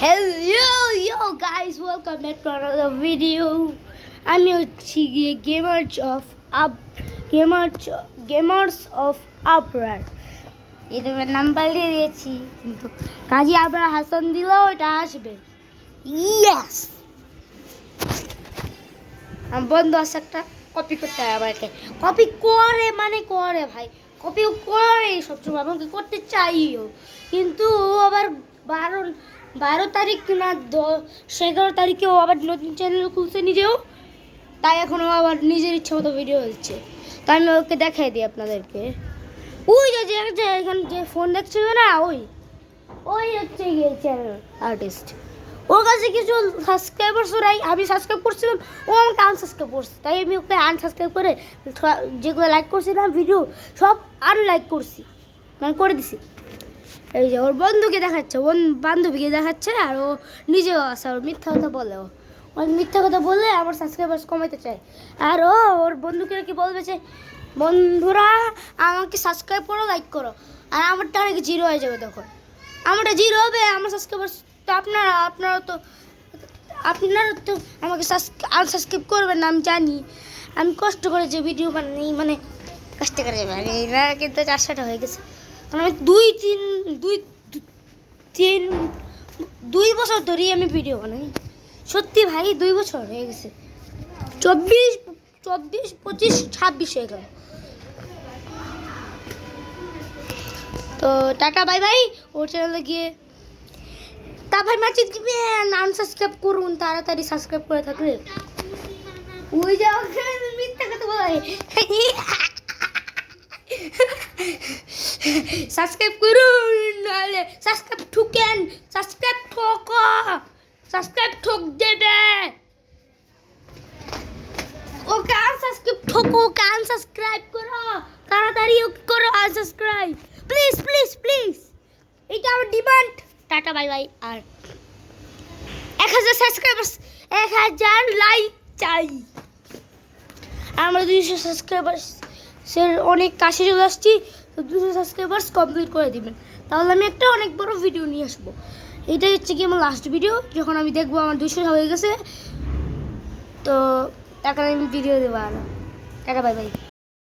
Hello guys, welcome back to another video. I'm your gamers of Uproar. এটা number দিয়ে দিয়েছি কিন্তু কাজী আবরার হাসান দিলেও এটা আসবে। ইয়েস, আমার বন্ধু আছে একটা, কপি করতে হয় আমাকে। কপি করে মানে করে ভাই, কপি করে সবসময় আমাকে করতে চাইও, কিন্তু ও আবার 12 তারিখ না 11 তারিখে ও আবার নতুন চ্যানেল খুলছে নিজেও, তাই এখন ও আবার নিজের ইচ্ছে মতো ভিডিও হচ্ছে। তাই আমি ওকে দেখাই দিই আপনাদেরকে। ওই যে এখানে যে ফোন দেখছিল না, ওই হচ্ছে গিয়ে চ্যানেল আর্টিস্ট। ওর কাছে কিছু সাবস্ক্রাইবার্স নাই, আমি সাবস্ক্রাইব করছিলাম, ও আমাকে আনসাবস্ক্রাইব করছে, তাই আমি ওকে আনসাবস্ক্রাইব করে যেগুলো লাইক করছিলাম ভিডিও সব আনলাইক করছি, মানে করে দিছি। এই যে ওর বন্ধুকে দেখাচ্ছে, ওর বান্ধবীকে দেখাচ্ছে, আর ও নিজেও আছে। ওর মিথ্যা কথা বলে, ও মিথ্যা কথা বললে আমার সাবস্ক্রাইবার্স কমাইতে চায়। আর ওর বন্ধুকে কি বলবে যে বন্ধুরা আমাকে সাবস্ক্রাইব করো, লাইক করো, আর আমারটা অনেক জিরো হয়ে যাবে। তখন আমারটা জিরো হবে, আমার সাবস্ক্রাইবার্স তো আপনারা তো আমাকে আনসাবস্ক্রাইব করবেন না, আমি জানি। আমি কষ্ট করে যে ভিডিও বানাই, মানে কষ্ট করে যাবে, এরা কিন্তু 400টা হয়ে গেছে। আমি 2 বছর ধরেই আমি ভিডিও বানাই, সত্যি ভাই 2 বছর হয়ে গেছে। 24, 25, 26 হয়ে গেল। তো টাটা বাই বাই। ওর চ্যানেলে গিয়ে তা ভাই মাচিদ দিবেন, আনসাবস্ক্রাইব করুন তাড়াতাড়ি, সাবস্ক্রাইব করে থাকলে। ওই যে মিথ্যা কথা বলে, সাবস্ক্রাইব করুন, নাহলে সাবস্ক্রাইব ঠুকেন, সাবস্ক্রাইব ঠক দেবে। ওকে আনসাবস্ক্রাইব করো, তাড়াতাড়ি করো আনসাবস্ক্রাইব, প্লিজ। এটা আমার ডিমান্ড। Tata bye bye. আর 1000 সাবস্ক্রাইবার্স, 1000 লাইক চাই। আমরা 200 সাবস্ক্রাইবার্স অনেক কাছে চলে আসছি। তো 200 সাবস্ক্রাইবার্স কমপ্লিট করে দিবেন, তাহলে আমি একটা অনেক বড় ভিডিও নিয়ে আসবো। এটাই হচ্ছে কি আমার লাস্ট ভিডিও, যখন আমি দেখবো আমার 200 হয়ে গেছে, তো এখন আমি ভিডিও দেবো। আর টাটা বাই বাই।